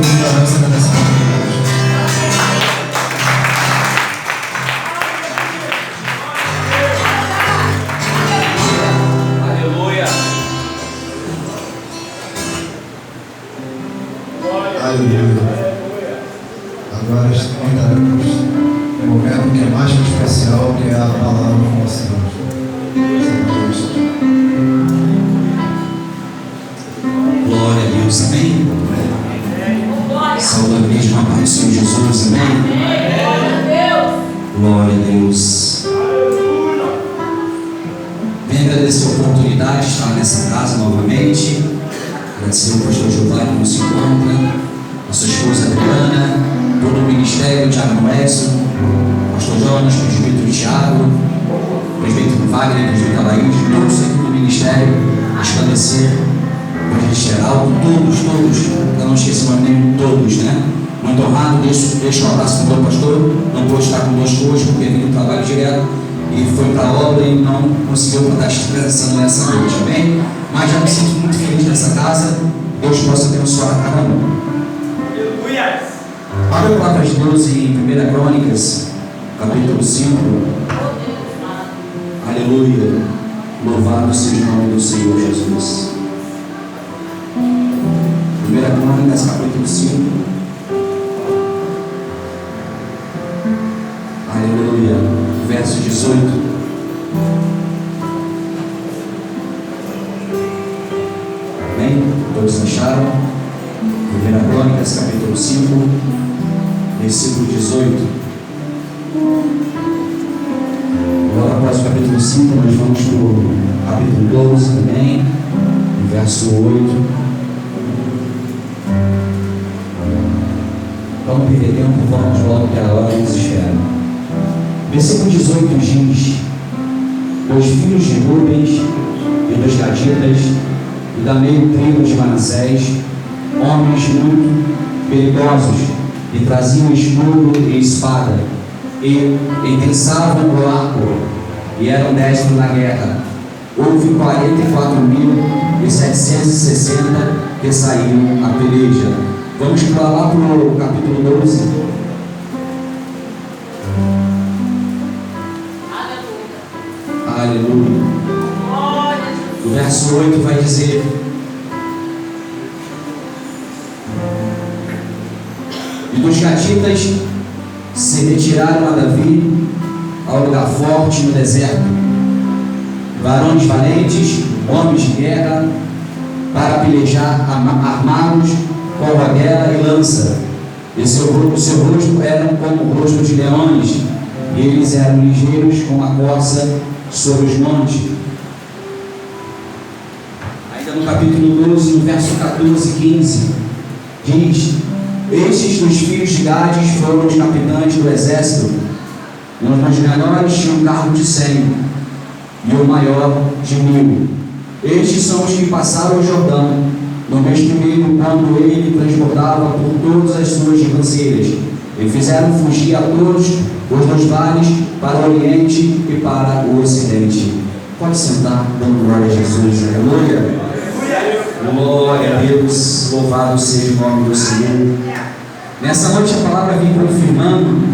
ignorância dessa comunidade. Aleluia. Aleluia. Agora entraremos no momento que é mais que especial, que é a palavra com vocês. Glória a Deus, amém? Saúde a mesma paz do Senhor Jesus, amém? Glória a Deus. Venho agradecer a oportunidade de estar nessa casa novamente. Agradecer ao pastor Giovanni que nos encontra, a sua esposa Adriana, todo o ministério, Tiago Edson, pastor Jonas, presbítero Tiago, presbítero Wagner, presbítero Alaís, todos aqui do ministério, resplandecer, presbítero Geraldo, todos, eu não esqueci o nome nenhum, todos, né? Muito honrado, deixo um abraço para o meu pastor, não pôde estar conosco hoje porque veio do trabalho direto e foi para a obra e não conseguiu estar descansando nessa noite, amém? Mas já me sinto muito feliz nessa casa, Deus possa abençoar cada um. Abra a palavra de Deus em 1 Crônicas, capítulo 5. Aleluia. Louvado seja o nome do Senhor Jesus. 1 Crônicas, capítulo 5. Aleluia. Verso 18. Amém? Todos acharam? 1 Crônicas, capítulo 5, versículo 18. Agora, após o capítulo 5, nós vamos para o capítulo 12 também, verso 8. Vamos perder tempo, vamos logo que a hora nos espera. Versículo 18 diz: dos filhos de Rubens e dos Gaditas e da meio tribo de Manassés, homens muito perigosos, e traziam escudo e espada, e entensavam o arco, e eram destros na guerra. Houve 44.760 que saíram à peleja. Vamos para lá para o capítulo 12. Aleluia. O verso 8 vai dizer: e dos Gaditas se retiraram a Davi ao lugar forte no deserto, varões valentes, homens de guerra, para pelejar armados com baguela e lança, e seu rosto era como o rosto de leões, e eles eram ligeiros como a corça sobre os montes. Ainda no capítulo 12, no verso 14 e 15, diz: estes dos filhos de Gades foram os capitães do exército. Os menores tinham um cargo de 100 e o maior de 1000. Estes são os que passaram o Jordão no mês primeiro, quando ele transbordava por todas as suas ribanceiras, e fizeram fugir a todos os dos vales para o oriente e para o ocidente. Pode sentar, dando glória a Jesus. Aleluia. Glória a Deus, louvado seja o nome do Senhor. Nessa noite a palavra vem confirmando,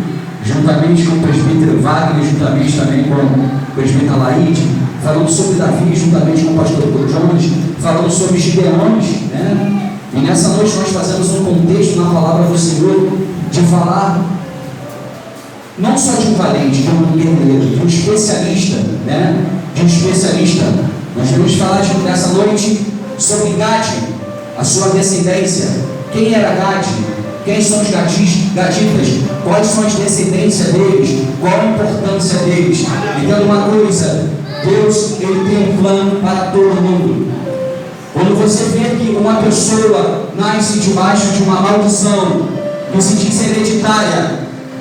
juntamente com o presbítero Wagner, juntamente também com o presbítero Alaide, falando sobre Davi, juntamente com o pastor Jonas, falando sobre Gideões, né? E nessa noite nós fazemos um contexto na palavra do Senhor, de falar não só de um valente, de um guerreiro, de um especialista, né? De um especialista. Nós vamos falar nessa noite sobre Gade, a sua descendência. Quem era Gade? Quem são os gaditas? Quais são as descendências deles? Qual a importância deles? Entenda uma coisa: Deus, Ele tem um plano para todo mundo. Quando você vê que uma pessoa nasce debaixo de uma maldição que se diz hereditária,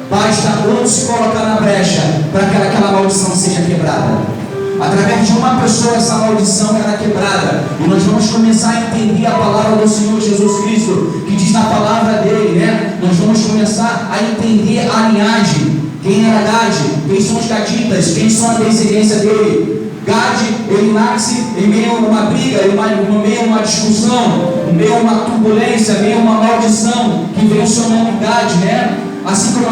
basta um se colocar na brecha para que aquela maldição seja quebrada. Através de uma pessoa essa maldição era quebrada. E nós vamos começar a entender a palavra do Senhor Jesus Cristo, que diz na palavra dele, né? Nós vamos começar a entender a linhagem. Quem era Gade? Quem são os gaditas? Quem são a descendência dele? Gade, ele nasce em meio a uma briga, em meio a uma discussão, em meio a uma turbulência, em meio a uma maldição. seu nome Gade, né? Assim como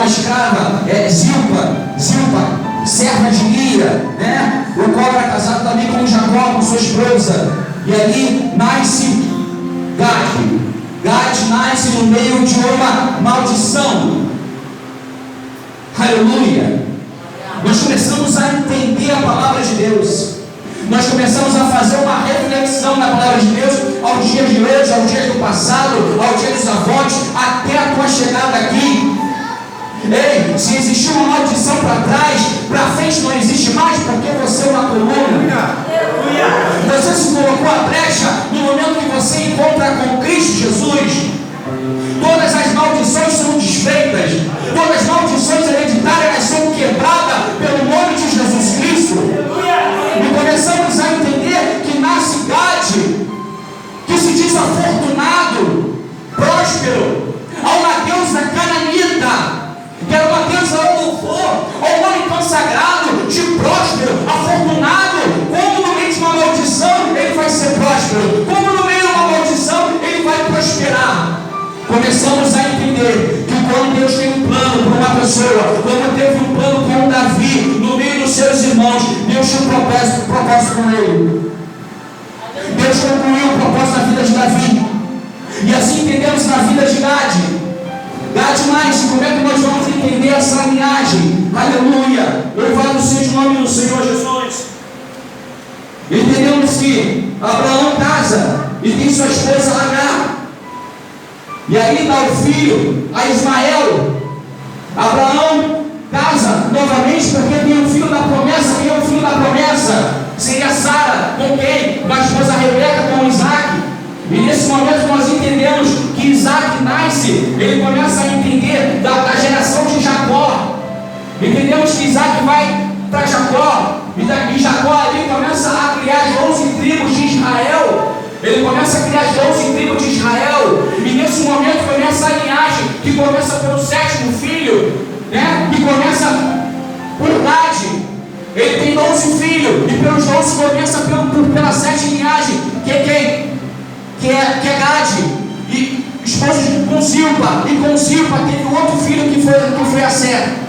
a escrava Zilpa, serva de Lia, né? O qual era casado também com Jacó, com sua esposa. E ali nasce Gade. Gade nasce no meio de uma maldição. Aleluia. Nós começamos a entender a palavra de Deus. Nós começamos a fazer uma reflexão na palavra de Deus aos dias de hoje, aos dias do passado, aos dias dos avós, até a tua chegada aqui. Ei, se existiu uma maldição para trás, para frente não existe mais, porque você é uma coluna. Você se colocou a brecha no momento que você encontra com Cristo Jesus. Todas as maldições são desfeitas, todas as maldições hereditárias são quebradas pelo nome de Jesus Cristo. E começamos a entender que nasce Gade, que se diz afortunado, próspero, a uma deusa cananita, que era uma deusa ao louvor, ao nome consagrado de próspero, afortunado. Como no meio de uma maldição ele vai ser próspero, como no meio de uma maldição ele vai prosperar. Começamos a entender que quando Deus tem um plano para uma pessoa, quando teve um plano com Davi, no meio dos seus irmãos, Deus tinha um propósito com ele. Deus concluiu o propósito na vida de Davi. E assim entendemos na vida de Gade. Gade mais, como é que nós vamos entender essa linhagem? Aleluia! Louvado seja o nome do Senhor Jesus. Entendemos que Abraão casa e tem sua esposa Agar. E aí dá o filho a Ismael. Abraão casa novamente porque tem um filho da promessa. Quem é o filho da promessa? Seria Sara. Com quem? Com a esposa Rebeca, com Isaac. E nesse momento nós entendemos que Isaac nasce, ele começa a entender da geração de Jacó. Entendemos que Isaac vai para Jacó, e Jacó ali começa a criar 12 tribos de Israel. Ele começa a criar 12 tribos de Israel. E nesse momento começa a linhagem, que começa pelo 7º filho, né? Que começa por Gade. Ele tem 12 filhos, e pelos 12 começa pela 7ª linhagem, que é quem? Que é Gade, e esposo com Zilpa, e com Zilpa teve outro filho que foi Aser.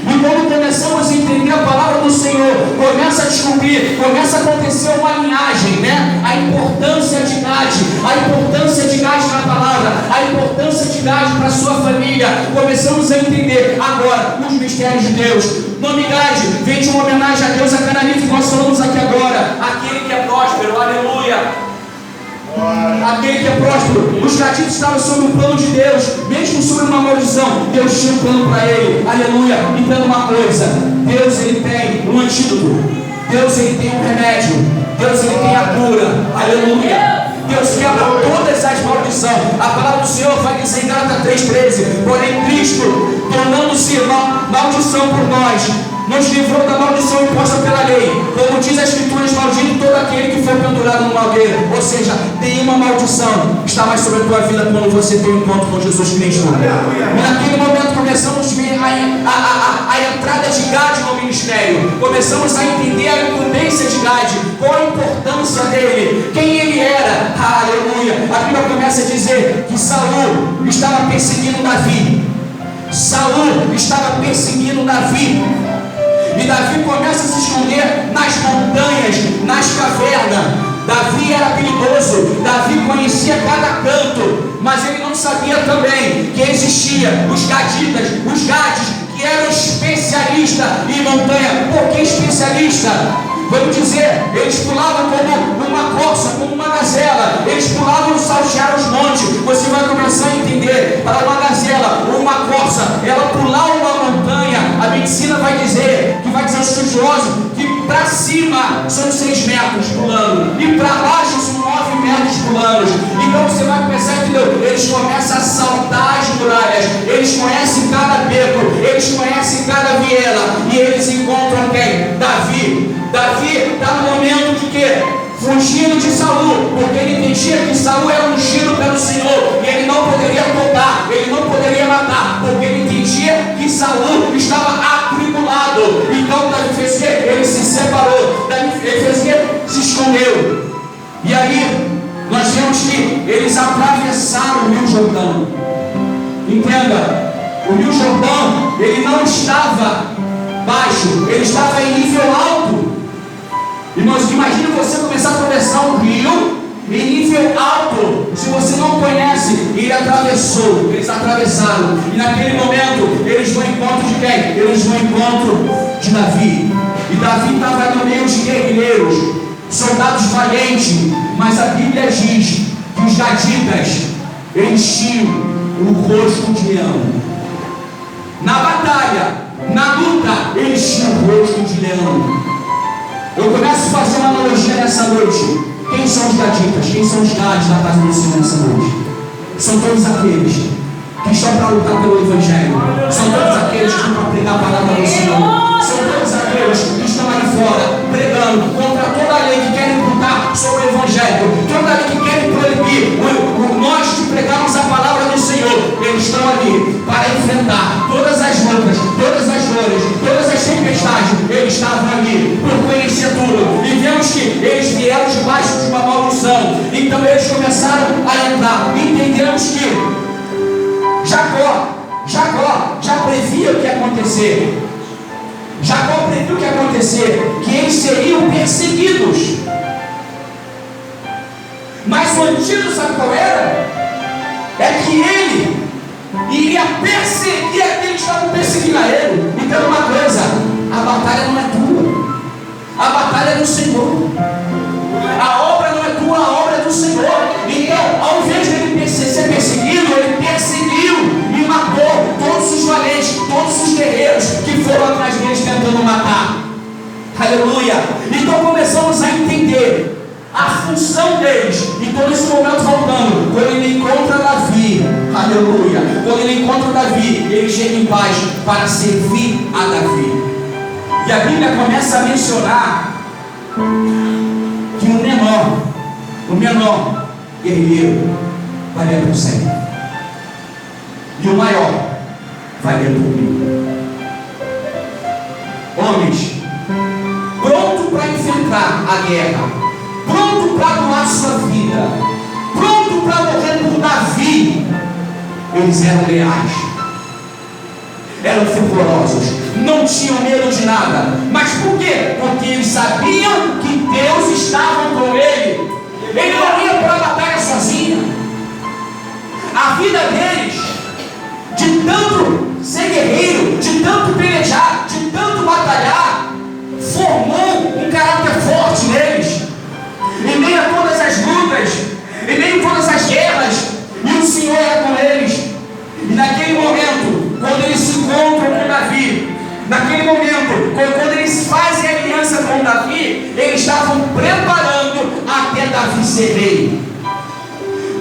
E quando começamos a entender a palavra do Senhor, começa a descobrir, começa a acontecer uma linhagem, né? A importância de Gade na palavra, a importância de Gade para a sua família. Começamos a entender agora os mistérios de Deus. O nome Gade vem de uma homenagem a Deus, a cananita, que nós falamos aqui agora, aquele que é próspero, aleluia. Aquele que é próspero. Os gaditos estavam sob o plano de Deus, mesmo sob uma maldição. Deus tinha um plano para ele, aleluia. Entenda uma coisa: Deus ele tem um antídoto, Deus ele tem um remédio, Deus ele tem a cura, aleluia. Deus quebra todas as maldições. A palavra do Senhor vai dizer em Gálatas 3,13: porém Cristo, tornando-se maldição por nós, nos livrou da maldição imposta pela lei. Como diz a Escritura, maldito todo aquele que foi pendurado no madeiro. Ou seja, nenhuma maldição está mais sobre a tua vida quando você tem um encontro com Jesus Cristo. E naquele momento começamos a ver a entrada de Gade no ministério. Começamos a entender a incumbência de Gade, qual a importância dele, quem ele era. Aleluia. A Bíblia começa a dizer que Saul estava perseguindo Davi. Saul estava perseguindo Davi. E Davi começa a se esconder nas montanhas, nas cavernas. Davi era habilidoso, Davi conhecia cada canto, mas ele não sabia também que existia os gaditas, os gades, que eram especialistas em montanha. Por que especialista? Vamos dizer, eles pulavam como uma corça, como uma gazela. Eles pulavam e saltearam os montes. Você vai começar a entender, para uma gazela ou uma corça, ela pular uma montanha, a medicina vai dizer, que vai dizer aos estudiosos, que para cima são 6 metros pulando, e para baixo são 9 metros pulando. Então você vai começar a entender, eles começam a saltar as muralhas, eles conhecem cada beco, eles conhecem cada viela, e eles encontram quem? Davi está no momento de quê? Fugindo de Saul, porque ele entendia que Saul era ungido pelo Senhor, e ele não poderia tocar, ele não poderia matar, porque ele entendia que Saul estava atribulado. Então Davi fez o quê? Ele se separou, Davi fez o quê? Se escondeu. E aí nós vemos que eles atravessaram o Rio Jordão. Entenda, o Rio Jordão, ele não estava baixo, ele estava em nível alto. Irmãos, imagine você começar a atravessar um rio em nível alto. Se você não conhece, ele atravessou, eles atravessaram. E naquele momento, eles vão ao encontro de quem? Eles vão ao encontro de Davi. E Davi estava no meio de guerreiros, soldados valentes. Mas a Bíblia diz que os gaditas, eles tinham o rosto de leão. Na batalha, na luta, eles tinham o rosto de leão. Eu começo a fazer uma analogia nessa noite. Quem são os gaditas? Quem são os gades da casa do Senhor nessa noite? São todos aqueles que estão para lutar pelo Evangelho. São todos aqueles que estão para pregar a palavra do Senhor. São todos aqueles que estão ali fora pregando contra toda a lei que querem lutar sobre o Evangelho, toda a lei que querem proibir nós que pregamos a palavra do Senhor. Eles estão ali para enfrentar todas as lutas, todas as dores, todas as tempestades. Eles estavam ali por conhecer tudo. E vemos que eles vieram debaixo de uma maldição. Então eles começaram a entrar. E entendemos que Jacó já previa o que ia acontecer. Jacó previu o que ia acontecer, que eles seriam perseguidos. Mas o antídoto, sabe qual era? É que ele iria perseguir aqueles que estavam perseguindo a ele. Então uma coisa, a batalha não é tua, a batalha é do Senhor. A obra não é tua, a obra é do Senhor. Então, ao invés de ele ser perseguido, ele perseguiu e matou todos os valentes, todos os guerreiros que foram atrás deles tentando matar. Aleluia! Então começamos a entender a função deles. Então nesse momento voltando, quando ele encontra Davi, aleluia, quando ele encontra Davi, ele chega em paz para servir a Davi. E a Bíblia começa a mencionar que o menor guerreiro valia por 100 e o maior valia por 1000. Homens pronto para enfrentar a guerra, pronto para doar sua vida, pronto para morrer por Davi. Eles eram leais, eram fervorosos, não tinham medo de nada. Mas por quê? Porque eles sabiam que Deus estava com ele. Ele não ia para a batalha sozinho. A vida deles, de tanto ser guerreiro, de tanto pelejar, de tanto batalhar, formou um caráter forte neles. Em meio a todas as lutas, em meio a todas as guerras, e o Senhor era com eles. E naquele momento, quando eles se encontram com Davi, naquele momento, quando eles fazem aliança com Davi, eles estavam preparando até Davi ser rei.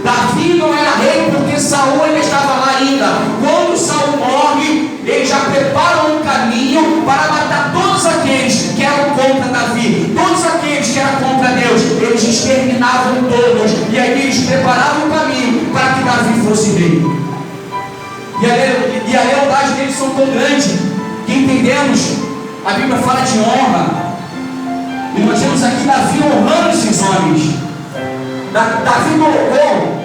Davi não era rei porque Saul ainda estava lá ainda. Quando Saul morre, eles já preparam um caminho para matar todos aqueles que eram contra Davi, todos aqueles que eram contra Deus. Eles exterminavam todos, e aí eles preparavam o caminho para que Davi fosse rei. E a lealdade deles são tão grande que entendemos, a Bíblia fala de honra, e nós temos aqui Davi honrando esses homens. Davi colocou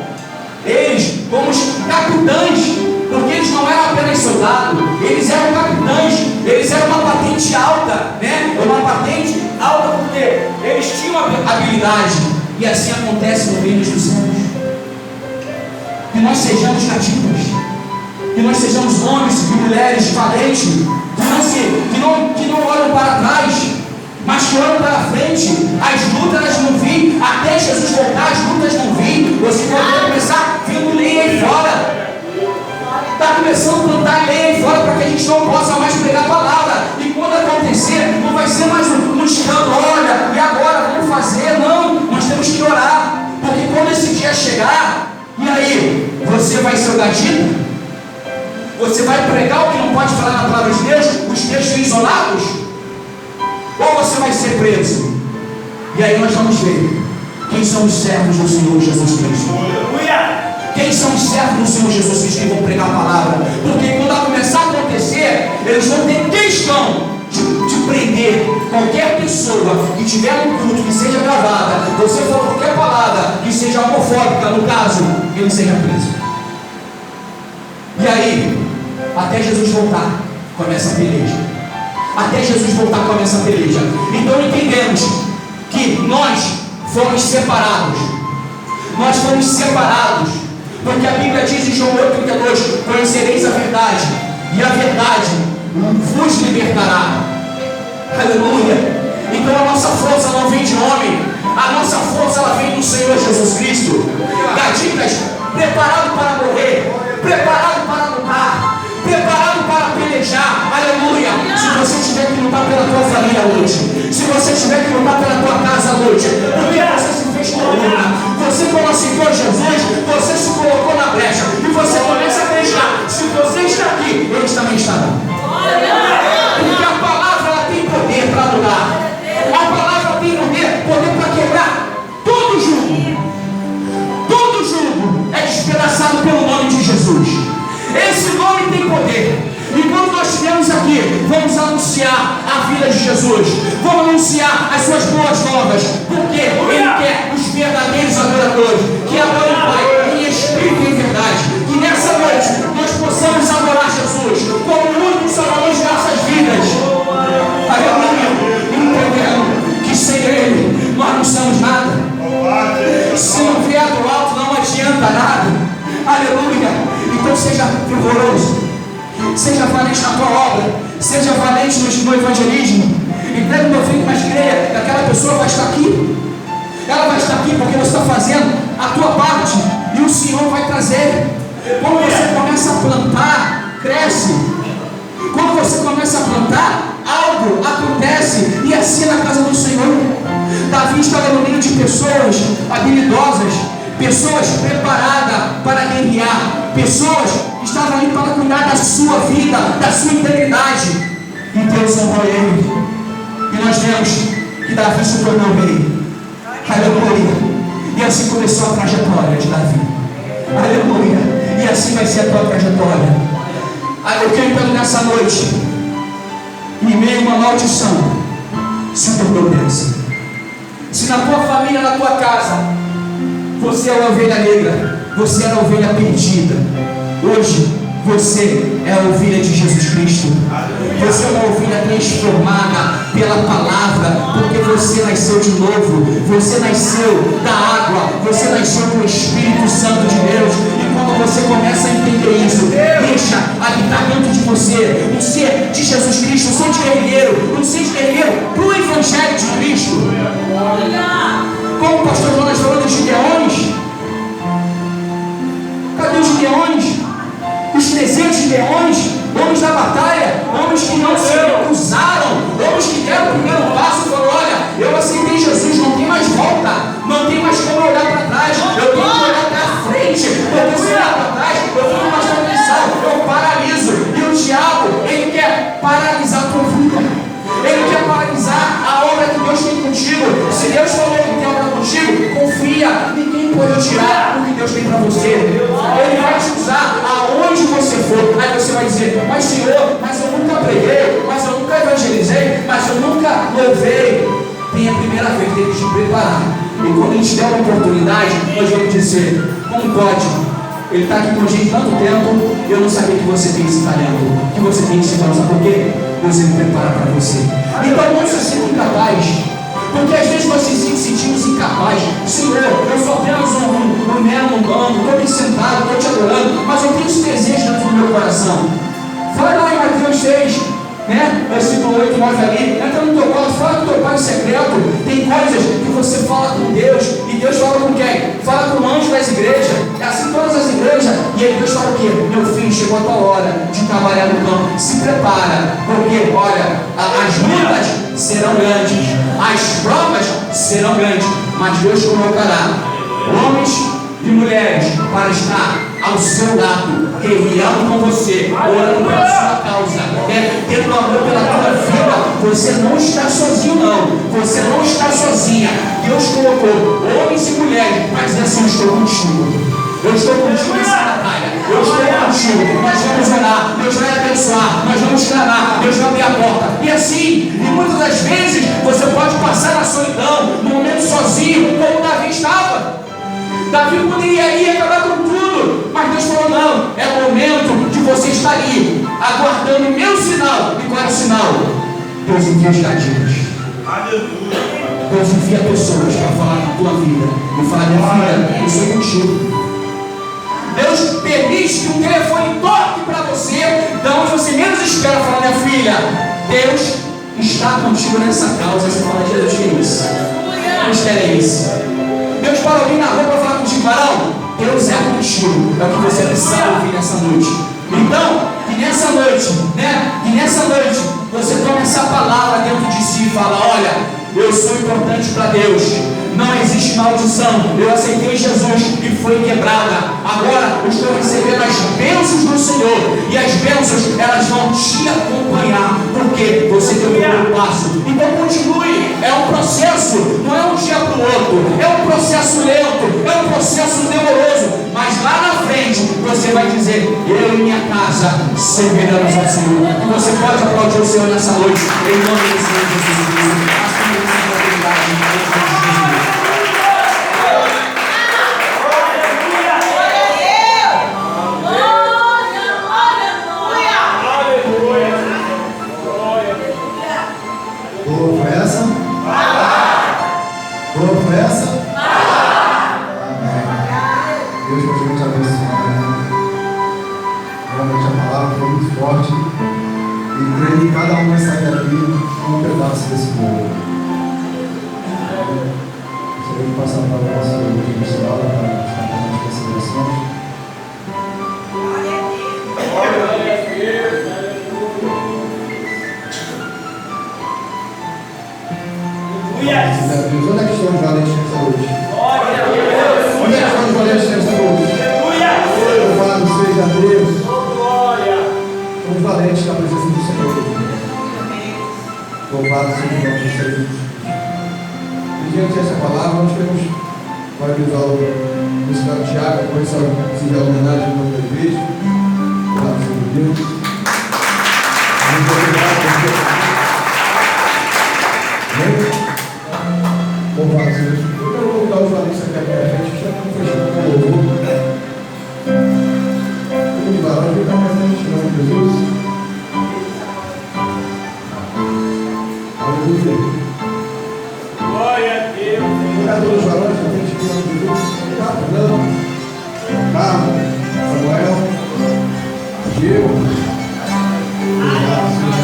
eles como os capitães, porque eles não eram apenas soldados, eles eram capitães, eles eram uma patente alta, né? Uma patente alta porque eles tinham habilidade, e assim acontece no reino dos céus. Que nós sejamos nativos, que nós sejamos homens e mulheres valentes, que não olham para trás, mas que olham para frente. As lutas elas não vêm, até Jesus voltar as lutas não vêm. Você pode começar vindo lei aí fora, está começando a plantar lei aí fora, para que a gente não possa mais pregar a palavra. E quando acontecer, não vai ser mais um escândalo, olha, e agora vamos fazer? Não, nós temos que orar, porque quando esse dia chegar, e aí, você vai ser o gatito? Você vai pregar o que não pode falar na palavra de Deus, os textos isolados? Ou você vai ser preso? E aí nós vamos ver quem são os servos do Senhor Jesus Cristo. Quem são os servos do Senhor Jesus Cristo que vão pregar a palavra? Porque quando começar a acontecer, eles vão ter questão de prender qualquer pessoa que tiver um culto que seja gravada. Você falou qualquer palavra que seja homofóbica, no caso, ele seja preso. E aí, até Jesus voltar, começa a peleja. Até Jesus voltar, começa a peleja. Então entendemos que nós fomos separados. Nós fomos separados. Porque a Bíblia diz em João 8,32: conhecereis a verdade, e a verdade vos libertará. Aleluia. Então a nossa força não vem de homem, a nossa força ela vem do Senhor Jesus Cristo. Gaditas, preparado para morrer, preparado para lutar, preparado para pelejar. Aleluia. Se você tiver que lutar pela tua família hoje, se você tiver que lutar pela tua casa hoje, porque você se fez coluna, você quando aceitou Jesus, você se colocou na brecha e você começa a pelejar. Se você está aqui, eles também estarão. Porque a palavra ela tem poder para lutar. A palavra tem poder para quebrar todo jugo. Todo jugo é despedaçado pelo nome de Jesus. Esse nome tem poder. E quando nós estivermos aqui, vamos anunciar a vida de Jesus. Vamos anunciar as suas boas novas. Porque Ele quer os verdadeiros adoradores que adoram o Pai em espírito e em verdade. Que nessa noite nós possamos adorar Jesus como o único Salvador de nossas vidas. Aleluia. Entendendo que sem Ele nós não somos nada. Se não vier do alto não adianta nada. Aleluia. Então seja vigoroso, seja valente na tua obra, seja valente no evangelismo. Entrega o teu filho, mas creia que aquela pessoa vai estar aqui. Ela vai estar aqui porque você está fazendo a tua parte e o Senhor vai trazer. Quando você começa a plantar, cresce. Quando você começa a plantar, algo acontece. E assim na casa do Senhor. Davi estava no meio de pessoas habilidosas, pessoas preparadas para guerrear, pessoas que estavam ali para cuidar da sua vida, da sua integridade. E Deus honrou ele. E nós vemos que Davi se tornou rei. Aleluia. E assim começou a trajetória de Davi. Aleluia. E assim vai ser a tua trajetória. Eu quero então nessa noite, em meio a uma maldição, se tornou bênção. Se na tua família, na tua casa, você é uma ovelha negra, você era a ovelha perdida, hoje você é a ovelha de Jesus Cristo. Você é uma ovelha transformada pela palavra, porque você nasceu de novo, você nasceu da água, você nasceu do Espírito Santo de Deus. E quando você começa a entender isso, deixa habitar dentro de você um ser de Jesus Cristo, um ser de guerreiro, um ser de guerreiro para o Evangelho de Cristo. Como o pastor Jonas falou dos Gideões, cadê os Gideões? Os 300 leões, homens da batalha, homens que não se recusaram, homens que deram o primeiro passo e falaram: olha, eu aceitei Jesus, não tem mais volta, não tem mais como olhar para trás, eu tenho que olhar para a frente, porque se olhar para trás, eu fico mais condição, eu paraliso. E o diabo, ele quer paralisar a tua vida, ele quer paralisar a obra que Deus tem contigo. Se Deus falou que tem obra contigo, confia, ninguém pode tirar o que Deus tem para você. Ele vai te usar aonde você for. Aí você vai dizer: mas Senhor, mas eu nunca preguei, mas eu nunca evangelizei, mas eu nunca louvei. Tem a primeira vez, tem que te preparar. E quando ele te der uma oportunidade, nós vamos dizer: como pode? Ele está aqui com a gente tanto tempo, eu não sabia que você tem esse talento, que você tem esse dom. Sabe por quê? Deus ele prepara para você. Então não se sinta incapaz, porque às vezes nós se sentimos incapazes. Senhor, eu sou apenas um mero mundano, estou aqui sentado, estou te adorando, mas eu tenho esse desejo dentro do meu coração. Fala lá em Mateus 6, né? Versículo 8, 9 ali. Entra no teu quarto, fala com o teu pai em secreto. Tem coisas que você fala com Deus, e Deus fala com quem? Fala com o anjo das igrejas. É assim todas as igrejas. E aí Deus fala o quê? Meu filho, chegou a tua hora de trabalhar no campo. Se prepara, porque olha, as lutas serão grandes, as provas serão grandes, mas Deus colocará homens e mulheres para estar ao seu lado, guerreando com você, orando pela sua causa, tendo amor pela tua vida. Você não está sozinho, não. Você não está sozinha. Deus colocou homens e mulheres, mas assim: eu estou contigo. Eu estou contigo nessa batalha. Eu estou contigo. Nós vamos orar. Deus vai abençoar. Nós vamos clamar. Deus vai abrir a porta. E assim, e muitas das vezes, você pode passar na solidão, no momento sozinho, como Davi estava. Davi poderia ir acabar com tudo, mas Deus falou: não, é o momento resgadidas. Deus envia pessoas para falar na tua vida e falar: minha filha, eu sou contigo. Deus permite que um telefone toque para você, da onde você menos espera, falar: minha filha, Deus está contigo nessa causa. Você fala: Jesus, que é isso? Que mistério é esse? Deus para alguém na rua para falar contigo: varão, Deus é contigo. É o que você precisa ouvir nessa noite. Então, que nessa noite, você tome essa palavra dentro de si e fala: olha, eu sou importante para Deus. Não existe maldição. Eu aceitei Jesus e foi quebrada. Agora eu estou recebendo as bênçãos do Senhor. E as bênçãos, elas vão te acompanhar. Porque você deu o primeiro passo. Então continue. É um processo. Não é um dia para o outro. É um processo lento. É um processo demoroso. Mas lá na frente você vai dizer: eu e minha casa serviremos ao Senhor. E você pode aplaudir o Senhor nessa noite. Em nome do Senhor Jesus Cristo. Boa foi essa? Boa foi essa? Amém. Deus continue te abençoando. Realmente a palavra foi muito forte. E creio que cada um vai sair daqui com um pedaço desse bolo. Gostaria de passar para o nosso ministerial para estar com as considerações. Onde é que estão os valentes nessa noite? Onde é que estão os valentes nessa noite? Louvado seja Deus. Somos valentes na presença do Senhor. Louvado seja o nome do Senhor. E diante dessa palavra, nós temos para avisar o missionário Tiago, depois essa homenagem ao nome da igreja. Louvado seja Deus. Muito obrigado. Louvado seja Deus. Eu quero convidar os valentes aqui à frente, já não fechou com o louvor. Vamos lá, vamos vir para frente, em nome de Jesus. Aleluia. Glória a Deus. Obrigado aos varões da frente, em nome de Jesus. Obrigado, Fernando, Carlos, Samuel, Diego. Obrigado, Senhor.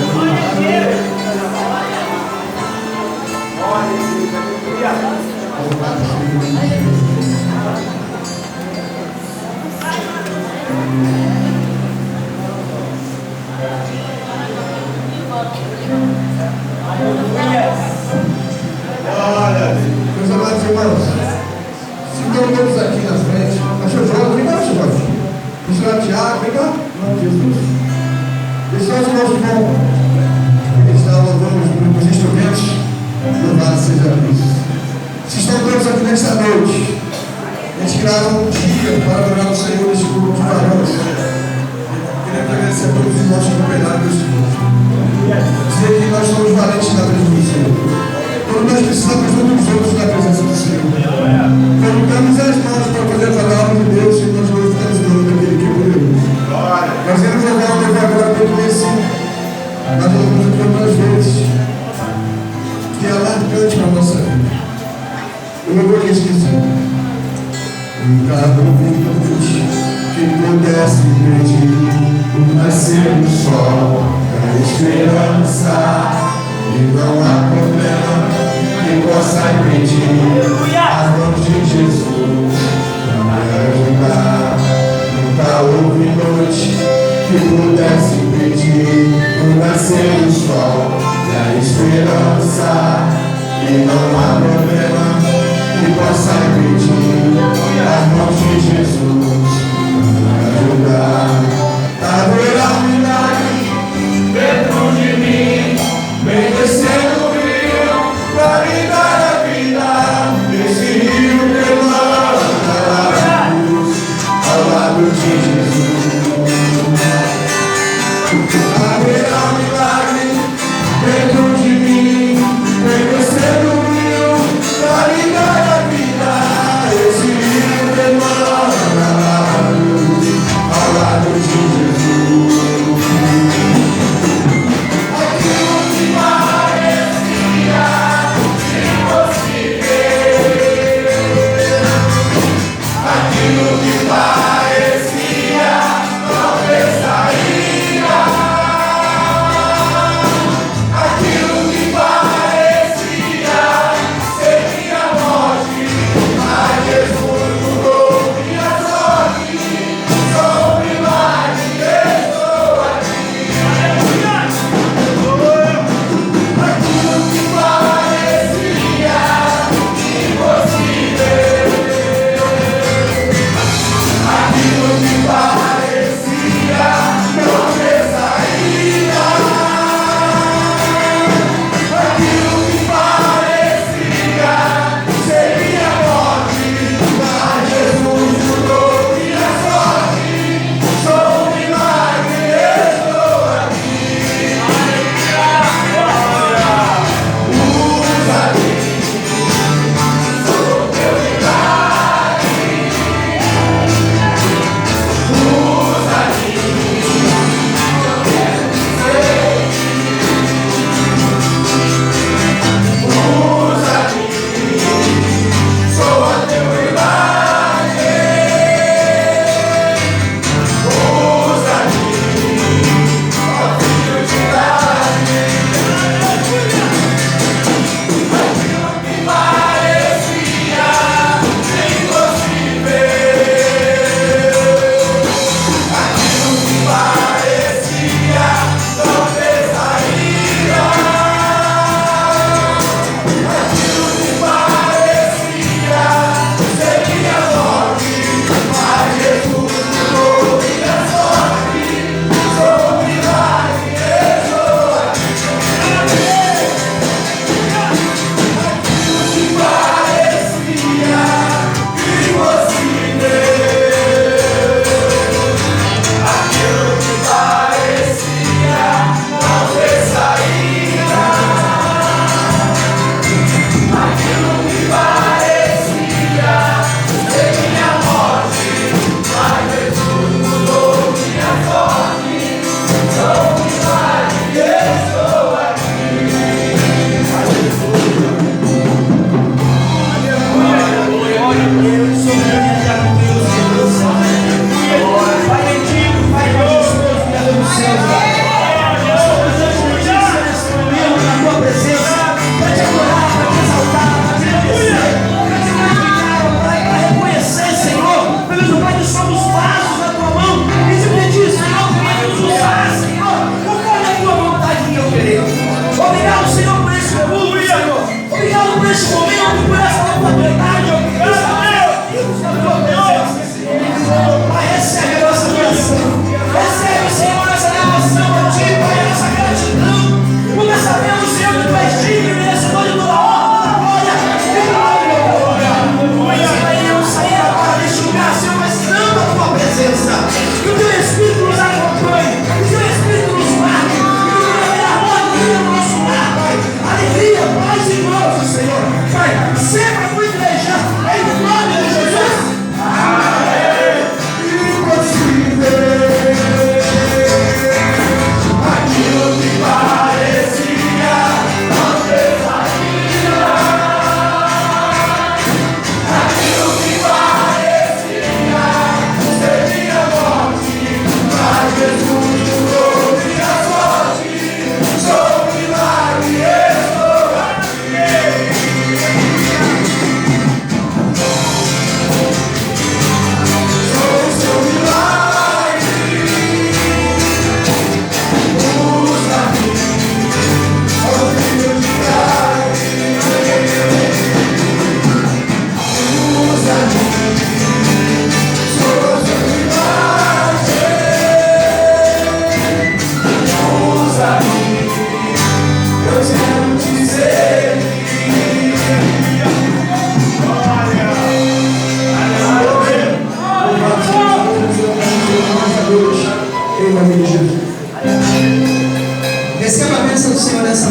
Meus amados irmãos, se estão todos aqui na frente, achou Jorge? Vem cá, Jorge. Missionário Tiago, vem cá. Em nome de Jesus. Esses são os irmãos que vão estar louvando os instrumentos. Louvado seja Deus. Se estão todos aqui nesta noite, a gente criava um dia para adorar o Senhor neste grupo de varões. Queria agradecer a todos os irmãos que cooperaram neste grupo. Dizer que nós somos valentes na presença do Senhor. Quando nós precisamos uns dos outros na presença do Senhor. Colocamos as mãos para fazer a palavra de Deus e nós glorificamos o nome daquele que é poderoso. Nós vamos louvar o louvor agora bem conhecido. Nós louvamos aqui algumas vezes. Que é marcante para a nossa vida. Eu não vou esquecer. Nunca ouvi que pudesse medir o nascer do sol, a esperança, e não há problema que possa impedir as mãos de Jesus para me ajudar. Nunca houve noite que pudesse impedir o nascer do sol e a esperança, e não há problema que possa impedir as mãos de Jesus para me ajudar. Haverá um milagre dentro de mim, vem descendo o rio para me dar a vida. Esse rio permanece ao lado de Jesus. Haverá um milagre dentro de mim, vem descendo o rio para me dar a vida. Esse rio permanece ao lado de Jesus. Aquilo que vai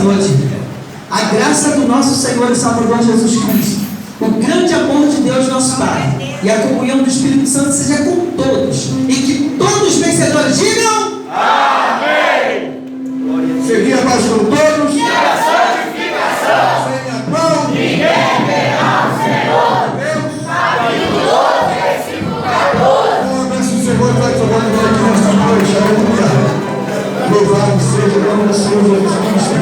noite. A graça do nosso Senhor e Salvador Jesus Cristo, o grande amor de Deus nosso Pai e a comunhão do Espírito Santo seja com todos, e que todos os vencedores digam Amém. Seguir a paz com todos. E a santificação. Sem a qual Ninguém verá o Senhor. Deus. Habilidoso reciprocador. Oh, abençoe o Senhor, vai tomando aqui nesta noite. Aleluia. Louvado seja o nome do Senhor Jesus Cristo.